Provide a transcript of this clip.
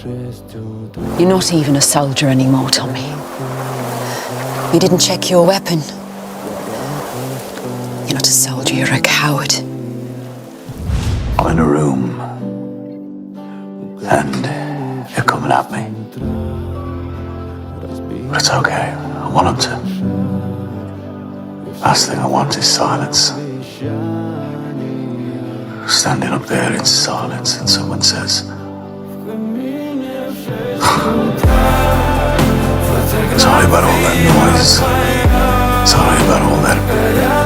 You're not even a soldier anymore, Tommy. You didn't check your weapon. You're not a soldier, you're a coward. I'm in a room, and you're coming at me. But it's okay, I want him to. Last thing I want is silence. Standing up there in silence and someone says, sorry about all that noise. Sorry about all that